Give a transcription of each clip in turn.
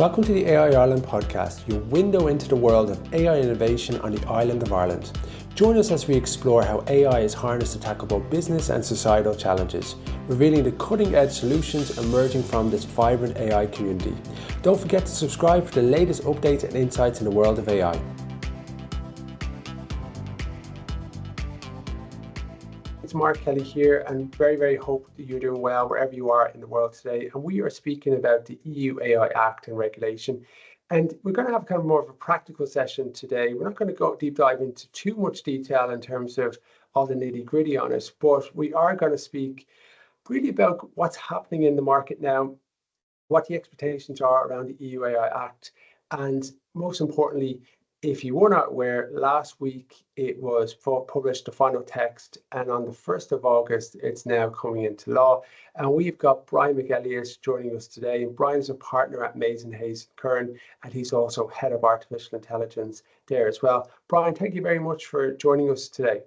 Welcome to the AI Ireland podcast, your window into the world of AI innovation on the island of Ireland. Join us as we explore how AI is harnessed to tackle both business and societal challenges, revealing the cutting-edge solutions emerging from this vibrant AI community. Don't forget to subscribe for the latest updates and insights in the world of AI. It's Mark Kelly here, and very hope that you're doing well wherever you are in the world today. And we are speaking about the EU AI Act and regulation. And we're going to have kind of more of a practical session today. We're not going to go deep dive into too much detail in terms of all the nitty gritty on it, but we are going to speak really about what's happening in the market now, what the expectations are around the EU AI Act, and most importantly, if you were not aware, last week it was published the final text, and on the 1st of August, it's now coming into law. And we've got Brian McElligott joining us today. And Brian's a partner at Mays and Hayes Curran, and he's also head of artificial intelligence there as well. Brian, thank you very much for joining us today.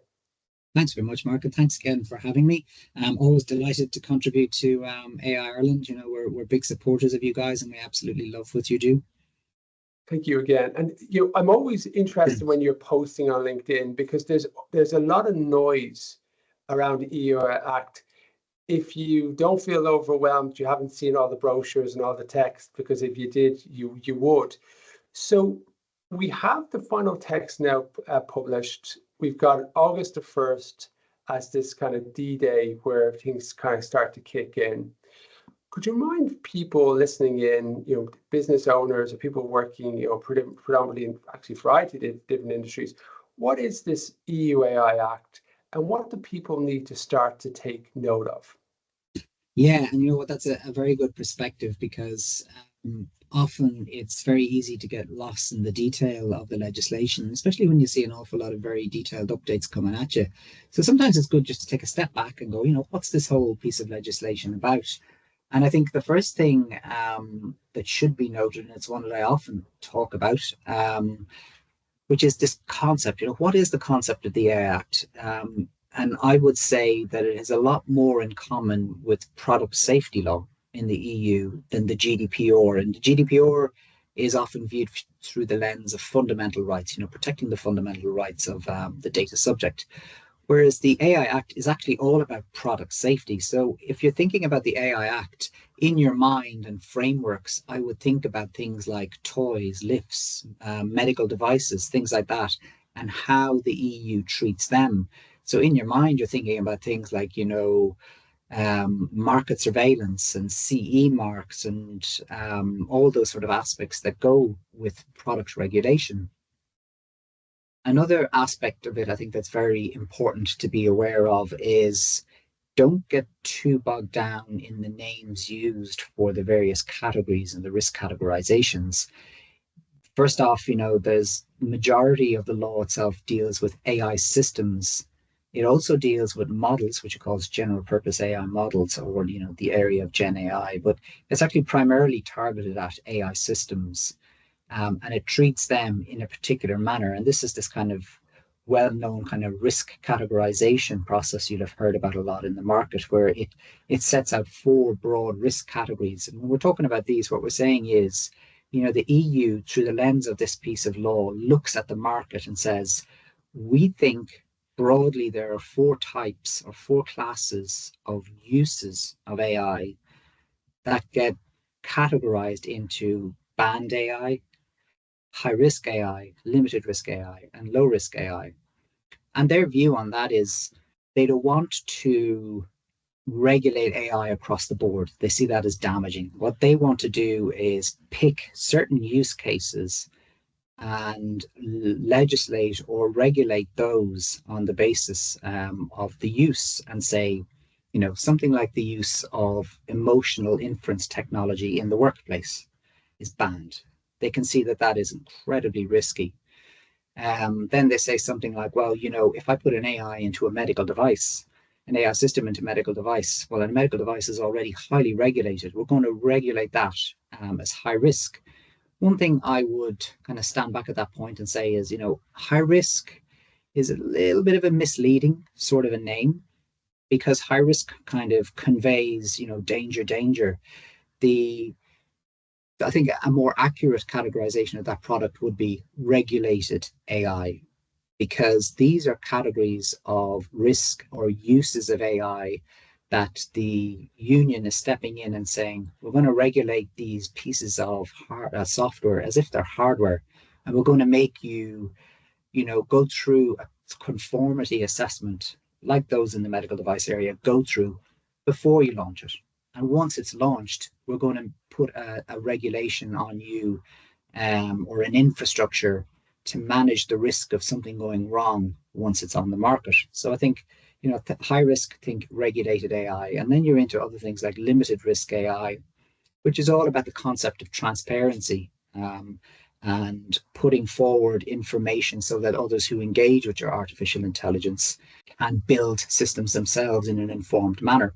Thanks very much, Mark, and thanks again for having me. I'm always delighted to contribute to AI Ireland. You know, we're big supporters of you guys, and we absolutely love what you do. Thank you again. And I'm always interested when you're posting on LinkedIn, because there's a lot of noise around the EU Act. If you don't feel overwhelmed, you haven't seen all the brochures and all the text, because if you did, you would. So we have the final text now published. We've got August the 1st as this kind of D-Day where things kind of start to kick in. Could you remind people listening in, business owners or people working, predominantly in actually a variety of different industries, what is this EU AI Act and what do people need to start to take note of? Yeah, and you know what, that's a very good perspective, because often it's very easy to get lost in the detail of the legislation, especially when you see an awful lot of very detailed updates coming at you. So sometimes it's good just to take a step back and go, what's this whole piece of legislation about? And I think the first thing that should be noted, and it's one that I often talk about, which is this concept. What is the concept of the AI Act? And I would say that it has a lot more in common with product safety law in the EU than the GDPR. And the GDPR is often viewed through the lens of fundamental rights, protecting the fundamental rights of the data subject. Whereas the AI Act is actually all about product safety. So if you're thinking about the AI Act in your mind and frameworks, I would think about things like toys, lifts, medical devices, things like that, and how the EU treats them. So in your mind, you're thinking about things like, market surveillance and CE marks and all those sort of aspects that go with product regulation. Another aspect of it, I think, that's very important to be aware of is don't get too bogged down in the names used for the various categories and the risk categorizations. First off, there's the majority of the law itself deals with AI systems. It also deals with models, which it calls general purpose AI models, or, the area of Gen AI, but it's actually primarily targeted at AI systems. And it treats them in a particular manner. And this is this kind of well-known kind of risk categorization process you'll have heard about a lot in the market, where it sets out 4 broad risk categories. And when we're talking about these, what we're saying is, the EU, through the lens of this piece of law, looks at the market and says, we think broadly there are 4 types or 4 classes of uses of AI that get categorized into banned AI, high-risk AI, limited-risk AI, and low-risk AI. And their view on that is they don't want to regulate AI across the board. They see that as damaging. What they want to do is pick certain use cases and legislate or regulate those on the basis of the use, and say, something like the use of emotional inference technology in the workplace is banned. They can see that that is incredibly risky. Then they say something like, well, if I put an AI into a medical device, an AI system into a medical device, well, a medical device is already highly regulated. We're going to regulate that as high risk. One thing I would kind of stand back at that point and say is, high risk is a little bit of a misleading sort of a name, because high risk kind of conveys, danger. The I think a more accurate categorization of that product would be regulated AI, because these are categories of risk or uses of AI that the union is stepping in and saying, we're going to regulate these pieces of software as if they're hardware, and we're going to make you, go through a conformity assessment like those in the medical device area go through before you launch it. And once it's launched, we're going to put a regulation on you, or an infrastructure to manage the risk of something going wrong once it's on the market. So I think, high risk, think regulated AI. And then you're into other things like limited risk AI, which is all about the concept of transparency, and putting forward information so that others who engage with your artificial intelligence and build systems themselves in an informed manner.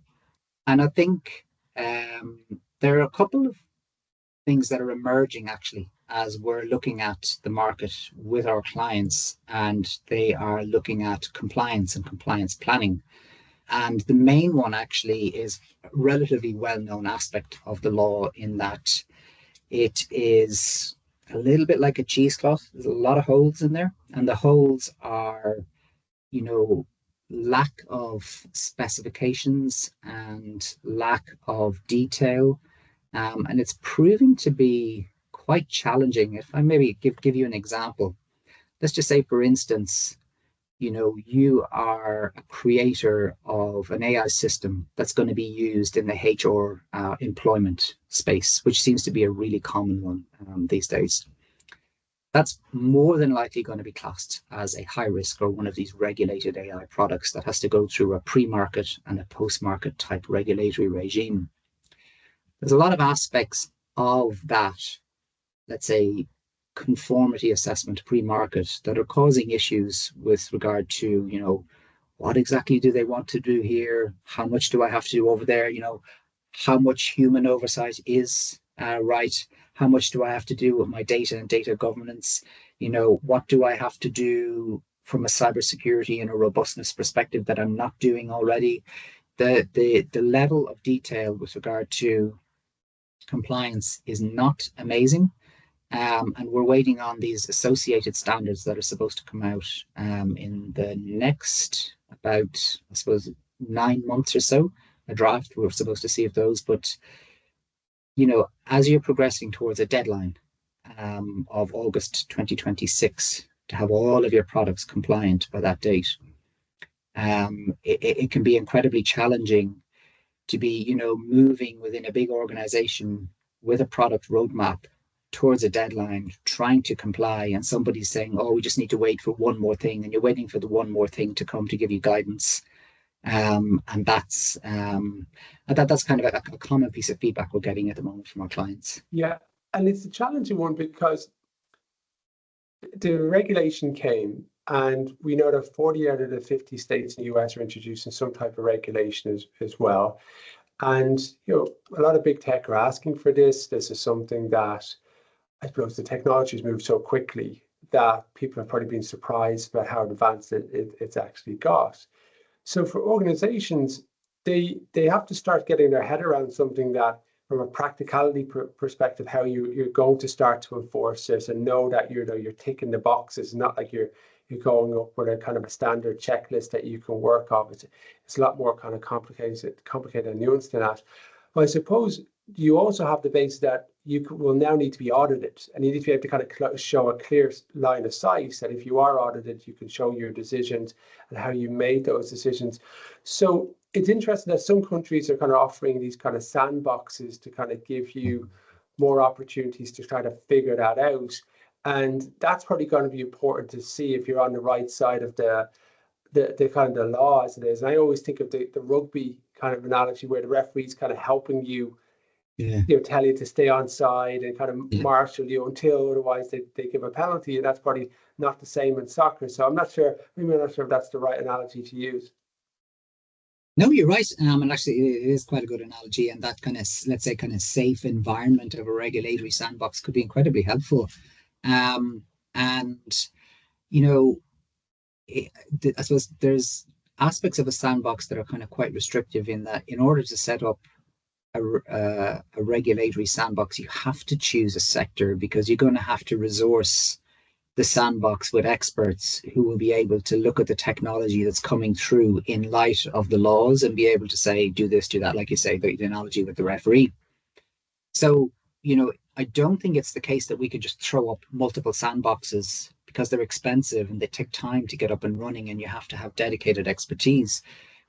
And I think there are a couple of things that are emerging actually as we're looking at the market with our clients, and they are looking at compliance and compliance planning. And the main one actually is a relatively well-known aspect of the law, in that it is a little bit like a cheesecloth. There's a lot of holes in there, and the holes are, you know, lack of specifications and lack of detail. And it's proving to be quite challenging. If I maybe give you an example, let's just say, for instance, you are a creator of an AI system that's going to be used in the HR employment space, which seems to be a really common one these days. That's more than likely going to be classed as a high risk or one of these regulated AI products that has to go through a pre-market and a post-market type regulatory regime. There's a lot of aspects of that, let's say, conformity assessment pre-market that are causing issues with regard to, what exactly do they want to do here? How much do I have to do over there? How much human oversight is right? How much do I have to do with my data and data governance? What do I have to do from a cybersecurity and a robustness perspective that I'm not doing already? The level of detail with regard to compliance is not amazing. And we're waiting on these associated standards that are supposed to come out in the next about, I suppose, 9 months or so. A draft, we're supposed to see of those. But, as you're progressing towards a deadline of August 2026 to have all of your products compliant by that date, it can be incredibly challenging to be, moving within a big organization with a product roadmap towards a deadline, trying to comply, and somebody's saying, "Oh, we just need to wait for one more thing," and you're waiting for the one more thing to come to give you guidance. And that's kind of a common piece of feedback we're getting at the moment from our clients. Yeah, and it's a challenging one because the regulation came, and we know that 40 out of the 50 states in the US are introducing some type of regulation as well. And a lot of big tech are asking for this. This is something that, I suppose, the technology has moved so quickly that people have probably been surprised by how advanced it's actually got. So for organizations, they have to start getting their head around something that, from a practicality perspective, how you're going to start to enforce this and know that you're ticking the boxes, not like you're going up with a kind of a standard checklist that you can work off. It's a lot more kind of complicated and nuanced than that. But I suppose you also have the base that you will now need to be audited, and you need to be able to kind of show a clear line of sight that if you are audited, you can show your decisions and how you made those decisions. So it's interesting that some countries are kind of offering these kind of sandboxes to kind of give you more opportunities to try to figure that out. And that's probably going to be important to see if you're on the right side of the kind of the law as it is. And I always think of the rugby kind of analogy where the referee's kind of helping you, tell you to stay on side and kind of marshal you until otherwise they give a penalty. And that's probably not the same in soccer. So I'm not sure if that's the right analogy to use. No, you're right. And actually, it is quite a good analogy. And that kind of, let's say, kind of safe environment of a regulatory sandbox could be incredibly helpful. And, I suppose there's aspects of a sandbox that are kind of quite restrictive, in that in order to set up a regulatory sandbox, you have to choose a sector because you're going to have to resource the sandbox with experts who will be able to look at the technology that's coming through in light of the laws and be able to say, do this, do that, like you say, the analogy with the referee. So, I don't think it's the case that we could just throw up multiple sandboxes because they're expensive and they take time to get up and running and you have to have dedicated expertise.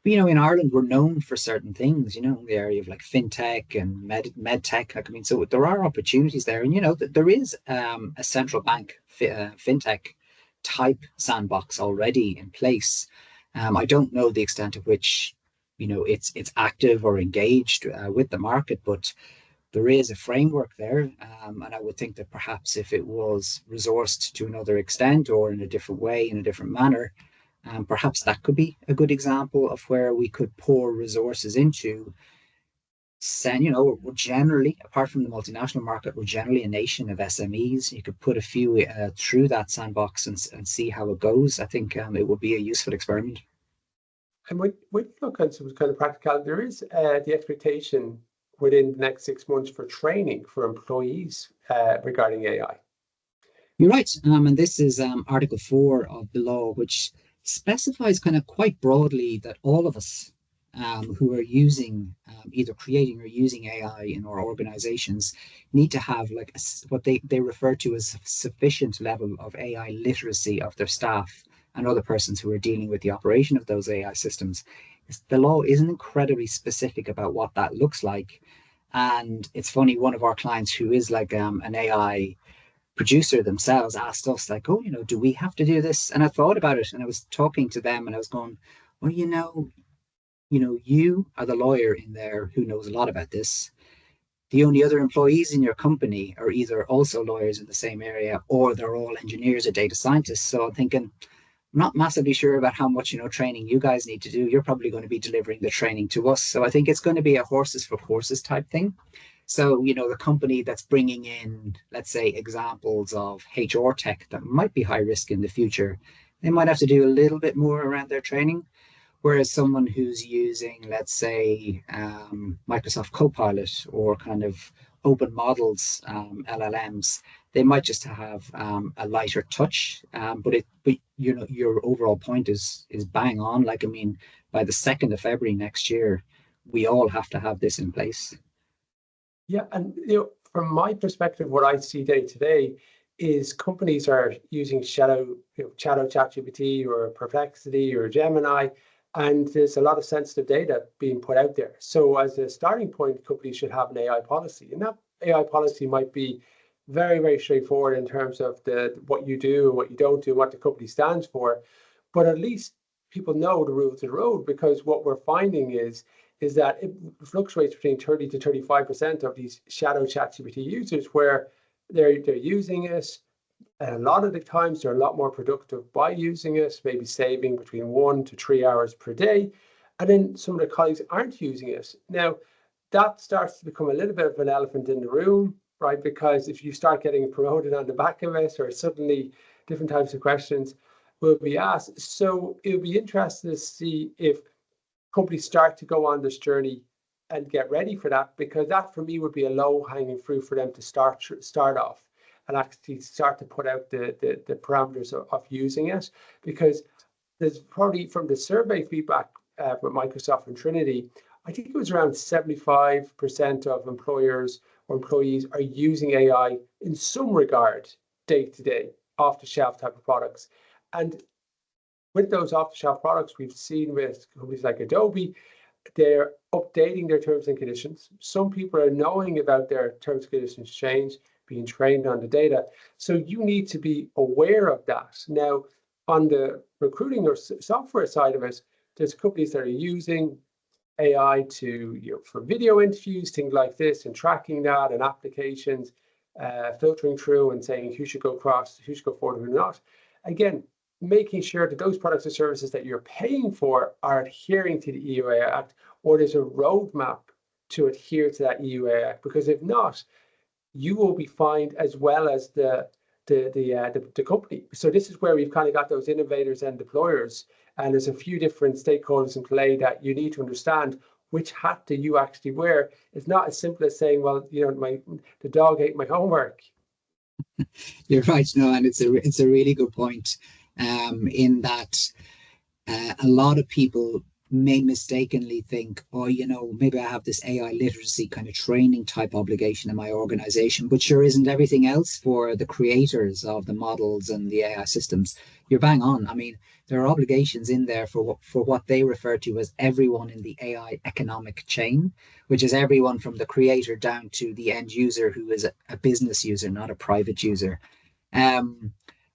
But, in Ireland, we're known for certain things, in the area of like fintech and med tech. Like, I mean, so there are opportunities there. And, there is a central bank fintech type sandbox already in place. I don't know the extent of which, it's active or engaged with the market, but there is a framework there. And I would think that perhaps if it was resourced to another extent or in a different way, in a different manner, perhaps that could be a good example of where we could pour resources into. We're generally, apart from the multinational market, we're generally a nation of SMEs. You could put a few through that sandbox and see how it goes. I think it would be a useful experiment. And when you look at some kind of practicality, there is the expectation within the next 6 months for training for employees regarding AI. You're right. And this is Article 4 of the law, which specifies kind of quite broadly that all of us who are using, either creating or using AI in our organizations need to have like what they refer to as sufficient level of AI literacy of their staff and other persons who are dealing with the operation of those AI systems. The law isn't incredibly specific about what that looks like. And it's funny, one of our clients who is like an AI producer themselves asked us like, oh, do we have to do this? And I thought about it and I was talking to them and I was going, well, you are the lawyer in there who knows a lot about this. The only other employees in your company are either also lawyers in the same area or they're all engineers or data scientists. So I'm thinking, I'm not massively sure about how much, training you guys need to do. You're probably going to be delivering the training to us. So I think it's going to be a horses for courses type thing. So, the company that's bringing in, let's say, examples of HR tech that might be high risk in the future, they might have to do a little bit more around their training. Whereas someone who's using, let's say, Microsoft Copilot or kind of open models, LLMs, they might just have a lighter touch. But your overall point is bang on. Like, I mean, by the 2nd of February next year, we all have to have this in place. Yeah, and from my perspective, what I see day to day is companies are using Shadow ChatGPT or Perplexity or Gemini, and there's a lot of sensitive data being put out there. So as a starting point, companies should have an AI policy, and that AI policy might be very, very straightforward in terms of what you do and what you don't do, and what the company stands for. But at least people know the rules of the road, because what we're finding is that it fluctuates between 30 to 35% of these shadow ChatGPT users where they're using it. And a lot of the times they're a lot more productive by using it, maybe saving between 1 to 3 hours per day. And then some of their colleagues aren't using it. Now, that starts to become a little bit of an elephant in the room, right? Because if you start getting promoted on the back of it, or suddenly different types of questions will be asked. So it'll be interesting to see if companies start to go on this journey and get ready for that, because that for me would be a low-hanging fruit for them to start off and actually start to put out the parameters of using it. Because there's probably, from the survey feedback with Microsoft and Trinity, I think it was around 75% of employers or employees are using AI in some regard day to day, off-the-shelf type of products. And with those off-the-shelf products, we've seen with companies like Adobe, they're updating their terms and conditions. Some people are knowing about their terms and conditions change, being trained on the data. So you need to be aware of that. Now, on the recruiting or software side of it, there's companies that are using AI to, for video interviews, things like this, and tracking that, and applications, filtering through and saying who should go forward, who not. Again, making sure that those products and services that you're paying for are adhering to the EU AI Act, or there's a roadmap to adhere to that EU AI Act. Because if not, you will be fined as well as the company. So this is where we've kind of got those innovators and deployers, and there's a few different stakeholders in play that you need to understand which hat do you actually wear? It's not as simple as saying, well, the dog ate my homework. You're right, no, and it's a really good point. In that a lot of people may mistakenly think, oh, maybe I have this AI literacy kind of training type obligation in my organization, but sure isn't everything else for the creators of the models and the AI systems. You're bang on. I mean, there are obligations in there for what they refer to as everyone in the AI economic chain, which is everyone from the creator down to the end user who is a business user, not a private user.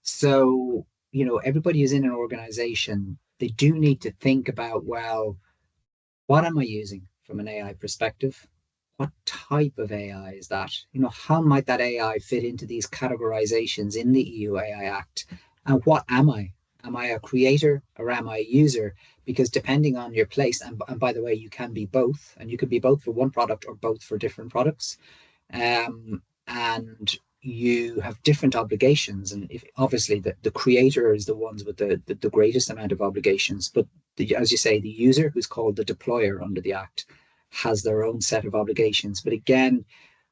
So, everybody who's in an organization, they do need to think about, well, what am I using from an AI perspective? What type of AI is that? How might that AI fit into these categorizations in the EU AI Act? And what am I? Am I a creator or am I a user? Because depending on your place, and by the way, you can be both, and you could be both for one product or both for different products. And you have different obligations, and if obviously the creator is the ones with the greatest amount of obligations, but as you say, the user, who's called the deployer under the Act, has their own set of obligations. But again,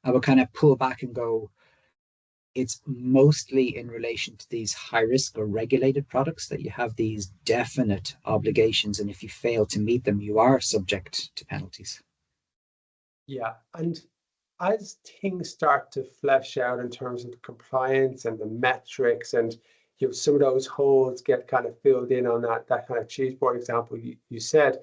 I would kind of pull back and go, it's mostly in relation to these high risk or regulated products that you have these definite obligations, and if you fail to meet them, you are subject to penalties. Yeah, and as things start to flesh out in terms of the compliance and the metrics, and some of those holes get kind of filled in on that kind of cheese board example you said,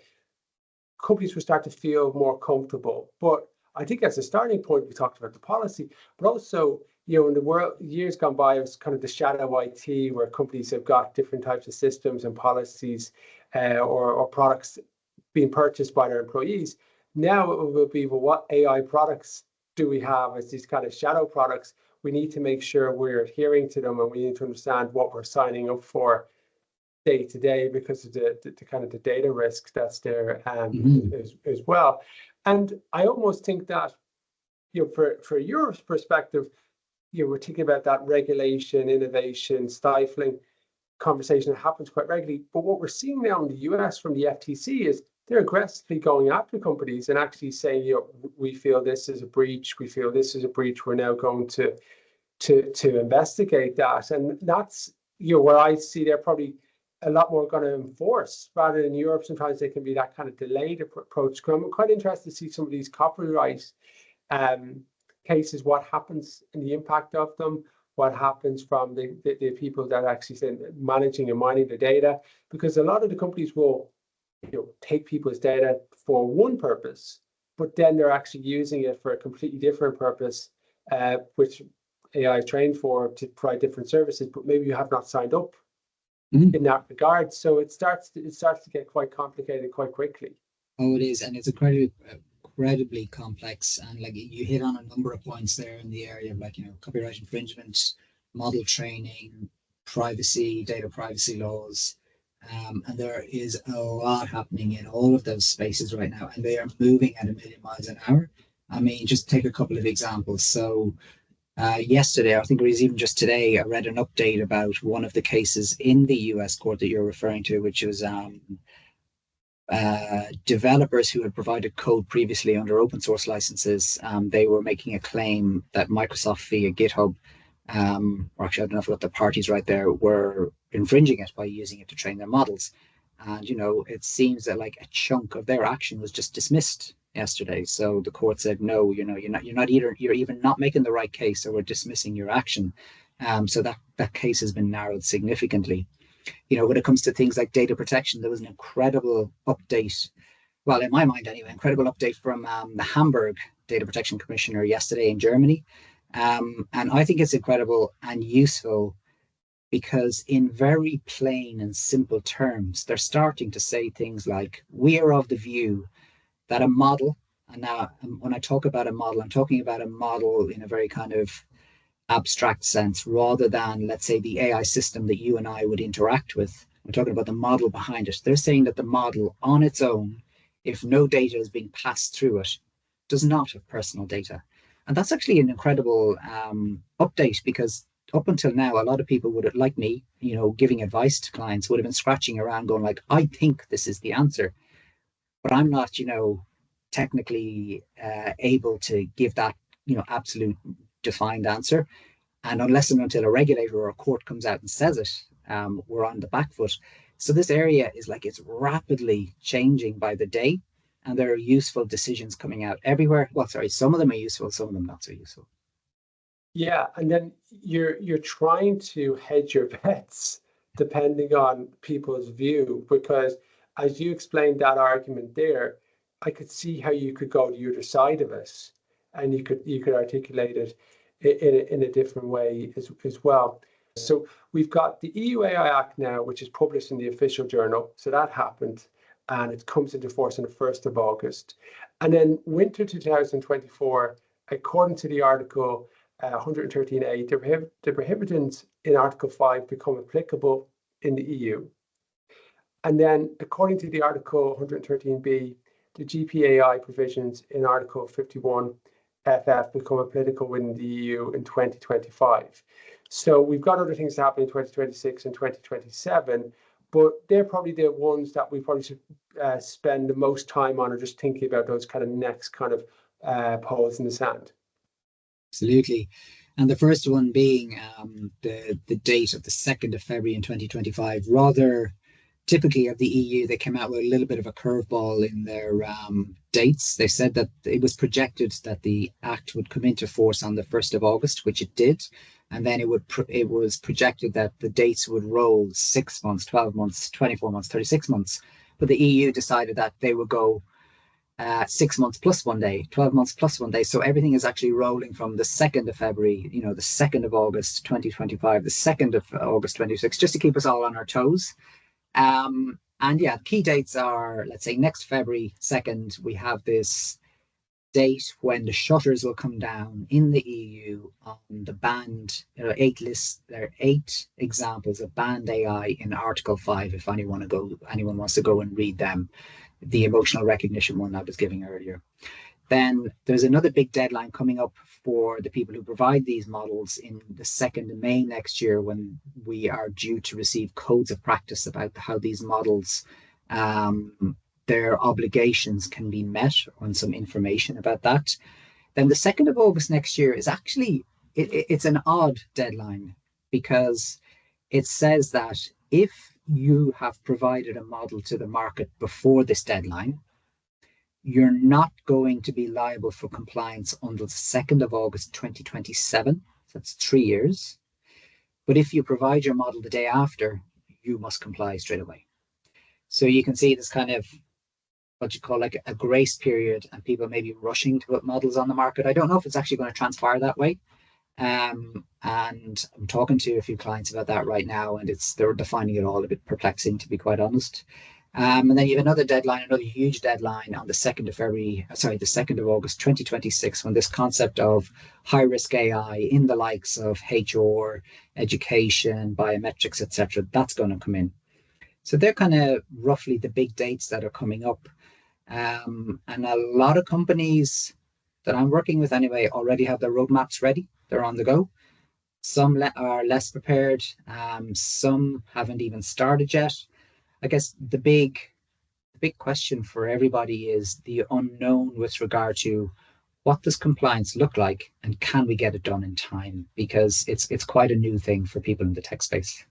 companies will start to feel more comfortable. But I think as a starting point, we talked about the policy, but also, in the world, years gone by, it was kind of the shadow IT, where companies have got different types of systems and policies or products being purchased by their employees. Now it will be, well, what AI products do we have as these kind of shadow products? We need to make sure we're adhering to them, and we need to understand what we're signing up for day to day because of the kind of the data risk that's there as well. And I almost think that, for your perspective, we're thinking about that regulation, innovation, stifling conversation that happens quite regularly. But what we're seeing now in the US from the FTC is they're aggressively going after companies and actually saying, we feel this is a breach, we feel this is a breach, we're now going to investigate that. And that's, where I see they're probably a lot more going to enforce, rather than Europe. Sometimes they can be that kind of delayed approach. I'm quite interested to see some of these copyright cases, what happens and the impact of them, what happens from the people that actually say managing and mining the data, because a lot of the companies will take people's data for one purpose, but then they're actually using it for a completely different purpose, which AI is trained for, to provide different services, but maybe you have not signed up in that regard. So it starts to get quite complicated quite quickly. Oh, it is, and it's incredibly complex, and like you hit on a number of points there in the area of copyright infringement, model training, privacy, data privacy laws. And there is a lot happening in all of those spaces right now, and they are moving at 1,000,000 miles an hour. I mean, just take a couple of examples. So yesterday, I think it was even just today, I read an update about one of the cases in the US court that you're referring to, which was developers who had provided code previously under open source licenses. They were making a claim that Microsoft via GitHub, or actually I don't know if I got the parties right there, were infringing it by using it to train their models. And it seems that like a chunk of their action was just dismissed yesterday. So the court said, no, you're even not making the right case, or we're dismissing your action. So that case has been narrowed significantly. When it comes to things like data protection, there was an incredible update, well, in my mind anyway, incredible update from the Hamburg Data Protection Commissioner yesterday in Germany. And I think it's incredible and useful because in very plain and simple terms, they're starting to say things like, we are of the view that a model, and now when I talk about a model, I'm talking about a model in a very kind of abstract sense, rather than, let's say, the AI system that you and I would interact with. I'm talking about the model behind it. They're saying that the model on its own, if no data is being passed through it, does not have personal data. And that's actually an incredible update, because up until now, a lot of people would have, like me, giving advice to clients, would have been scratching around going like, I think this is the answer, but I'm not, technically able to give that, absolute defined answer. And unless and until a regulator or a court comes out and says it, we're on the back foot. So this area is like, it's rapidly changing by the day, and there are useful decisions coming out everywhere. Well, sorry, some of them are useful, some of them not so useful. Yeah, and then you're trying to hedge your bets depending on people's view, because as you explained that argument there, I could see how you could go to the other side of it, and you could articulate it in a different way as well. So we've got the EU AI Act now, which is published in the official journal. So that happened, and it comes into force on the 1st of August. And then winter 2024, according to the article 113A, the prohibitions in Article 5 become applicable in the EU. And then, according to the Article 113B, the GPAI provisions in Article 51 FF become applicable within the EU in 2025. So we've got other things to happen in 2026 and 2027, but they're probably the ones that we probably should spend the most time on, or just thinking about those kind of next kind of poles in the sand. Absolutely. And the first one being the date of the 2nd of February in 2025. Rather typically of the EU, they came out with a little bit of a curveball in their dates. They said that it was projected that the Act would come into force on the 1st of August, which it did. And then it was projected that the dates would roll 6 months, 12 months, 24 months, 36 months. But the EU decided that they would go 6 months plus 1 day, 12 months plus 1 day. So everything is actually rolling from the 2nd of February, the 2nd of August 2025, the 2nd of August 26, just to keep us all on our toes. And yeah, key dates are, let's say, next February 2nd, we have this date when the shutters will come down in the EU on the banned, there are 8 examples of banned AI in Article 5, if anyone wants to go and read them. The emotional recognition one I was giving earlier. Then there's another big deadline coming up for the people who provide these models in the 2nd of May next year, when we are due to receive codes of practice about how these models, their obligations can be met, on some information about that. Then the 2nd of August next year is actually, it's an odd deadline, because it says that if you have provided a model to the market before this deadline, you're not going to be liable for compliance until the 2nd of August 2027. That's 3 years. But if you provide your model the day after, you must comply straight away. So you can see this kind of what you call like a grace period, and people may be rushing to put models on the market. I don't know if it's actually going to transpire that way. And I'm talking to a few clients about that right now, and they're finding it all a bit perplexing, to be quite honest. And then you have another deadline, another huge deadline on the 2nd of August 2026, when this concept of high-risk AI in the likes of HR, education, biometrics, etc., that's going to come in. So they're kind of roughly the big dates that are coming up. And a lot of companies that I'm working with anyway already have their roadmaps ready. They're on the go. Some are less prepared. Some haven't even started yet. I guess the big question for everybody is the unknown with regard to what does compliance look like, and can we get it done in time? Because it's quite a new thing for people in the tech space.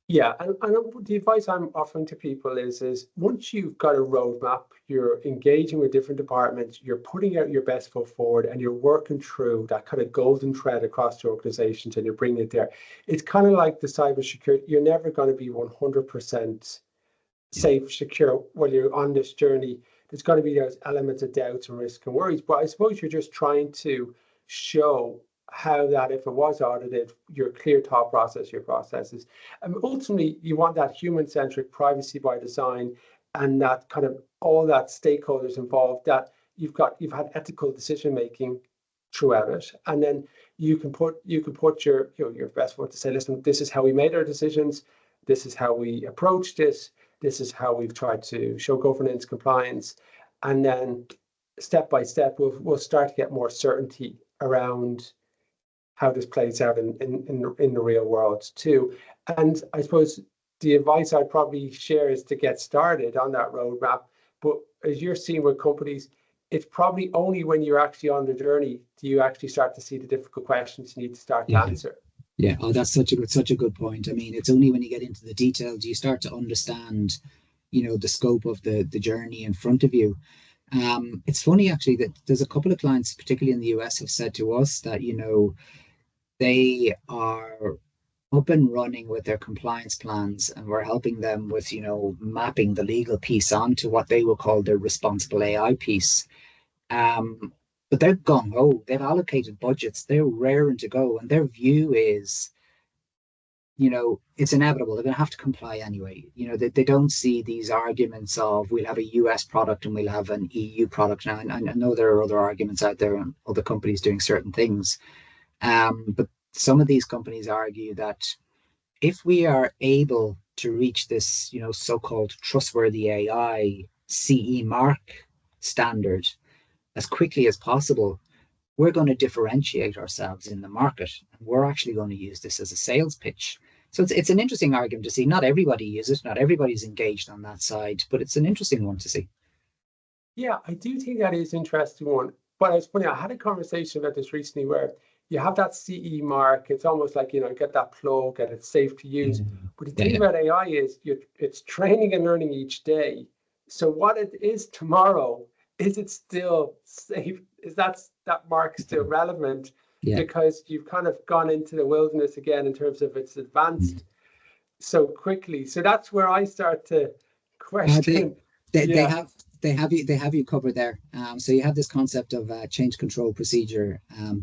Yeah, and the advice I'm offering to people is once you've got a roadmap, you're engaging with different departments, you're putting out your best foot forward, and you're working through that kind of golden thread across the organizations, and you're bringing it there. It's kind of like the cybersecurity. You're never going to be 100% safe, secure while you're on this journey. There's going to be those elements of doubts and risk and worries, but I suppose you're just trying to show how that, if it was audited, your clear thought process, your processes. And ultimately, you want that human-centric privacy by design, and that kind of all that stakeholders involved, that you've had ethical decision making throughout it, and then you can put your your best foot to say, listen, this is how we made our decisions, this is how we approach this. This is how we've tried to show governance, compliance, and then step by step, we'll start to get more certainty around how this plays out in the real world too. And I suppose the advice I'd probably share is to get started on that roadmap. But as you're seeing with companies, it's probably only when you're actually on the journey do you actually start to see the difficult questions you need to start to Yeah. answer. Yeah. Oh, that's such a good point. I mean, it's only when you get into the detail do you start to understand, the scope of the journey in front of you. It's funny actually that there's a couple of clients, particularly in the US, have said to us that, they are up and running with their compliance plans, and we're helping them with, mapping the legal piece onto what they will call their responsible AI piece. But they're gung ho. They've allocated budgets. They're raring to go, and their view is, it's inevitable. They're going to have to comply anyway. They don't see these arguments of we'll have a US product and we'll have an EU product. Now, I know there are other arguments out there and other companies doing certain things. But some of these companies argue that if we are able to reach this, so-called trustworthy AI CE mark standard as quickly as possible, we're going to differentiate ourselves in the market. And we're actually going to use this as a sales pitch. So it's an interesting argument to see. Not everybody uses it, not everybody's engaged on that side, but it's an interesting one to see. Yeah, I do think that is an interesting one. But it's funny, I had a conversation about this recently where you have that CE mark. It's almost like, get that plug and it's safe to use. But the thing about AI is it's training and learning each day. So what it is tomorrow, is it still safe? Is that mark still relevant? Yeah. Because you've kind of gone into the wilderness again in terms of it's advanced so quickly. So that's where I start to question. They have you covered there. So you have this concept of change control procedure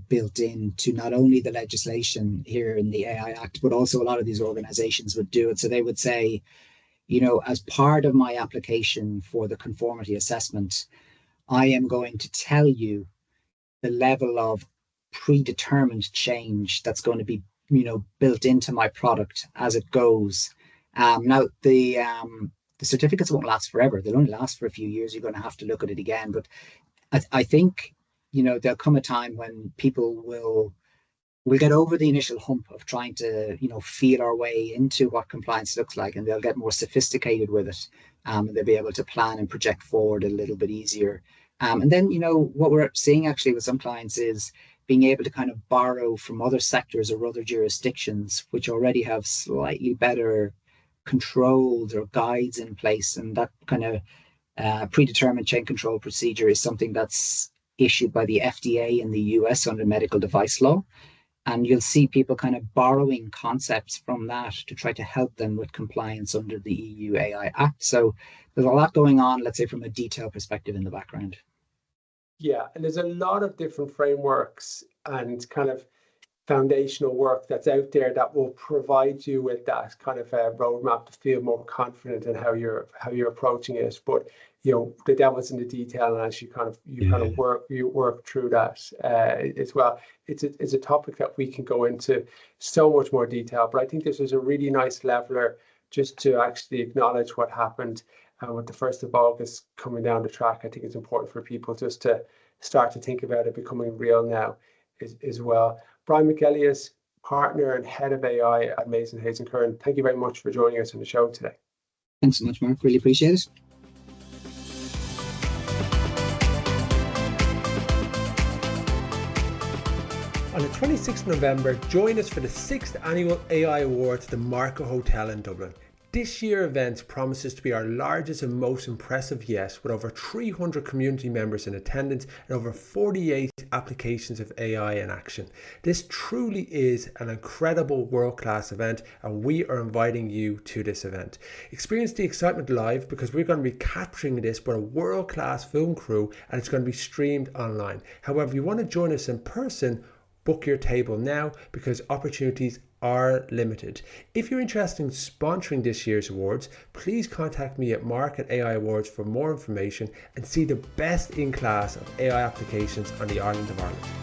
built into not only the legislation here in the AI Act, but also a lot of these organizations would do it. So they would say, as part of my application for the conformity assessment, I am going to tell you the level of predetermined change that's going to be, built into my product as it goes. Now, the certificates won't last forever. They'll only last for a few years. You're going to have to look at it again. But I think, there'll come a time when people will get over the initial hump of trying to, feel our way into what compliance looks like, and they'll get more sophisticated with it. And they'll be able to plan and project forward a little bit easier. And then, what we're seeing actually with some clients is being able to kind of borrow from other sectors or other jurisdictions, which already have slightly better controls or guides in place. And that kind of predetermined chain control procedure is something that's issued by the FDA in the US under medical device law. And you'll see people kind of borrowing concepts from that to try to help them with compliance under the EU AI Act. So there's a lot going on, let's say, from a detail perspective in the background. Yeah, and there's a lot of different frameworks and kind of foundational work that's out there that will provide you with that kind of a roadmap to feel more confident in how you're approaching it. But the devil's in the detail, and as you kind of work through that as well. It's a topic that we can go into so much more detail. But I think this is a really nice leveler just to actually acknowledge what happened. With the 1st of August coming down the track, I think it's important for people just to start to think about it becoming real now as well. Brian McElligott, partner and head of AI at Mason Hayes & Curran, thank you very much for joining us on the show today. Thanks so much, Mark. Really appreciate it. On the 26th of November, join us for the 6th Annual AI Awards at the Marco Hotel in Dublin. This year's event promises to be our largest and most impressive yet, with over 300 community members in attendance and over 48 applications of AI in action. This truly is an incredible world-class event, and we are inviting you to this event. Experience the excitement live, because we're going to be capturing this with a world-class film crew, and it's going to be streamed online. However, if you want to join us in person, book your table now, because opportunities are limited. If you're interested in sponsoring this year's awards, please contact me at Mark@AI Awards for more information and see the best in class of AI applications on the island of Ireland.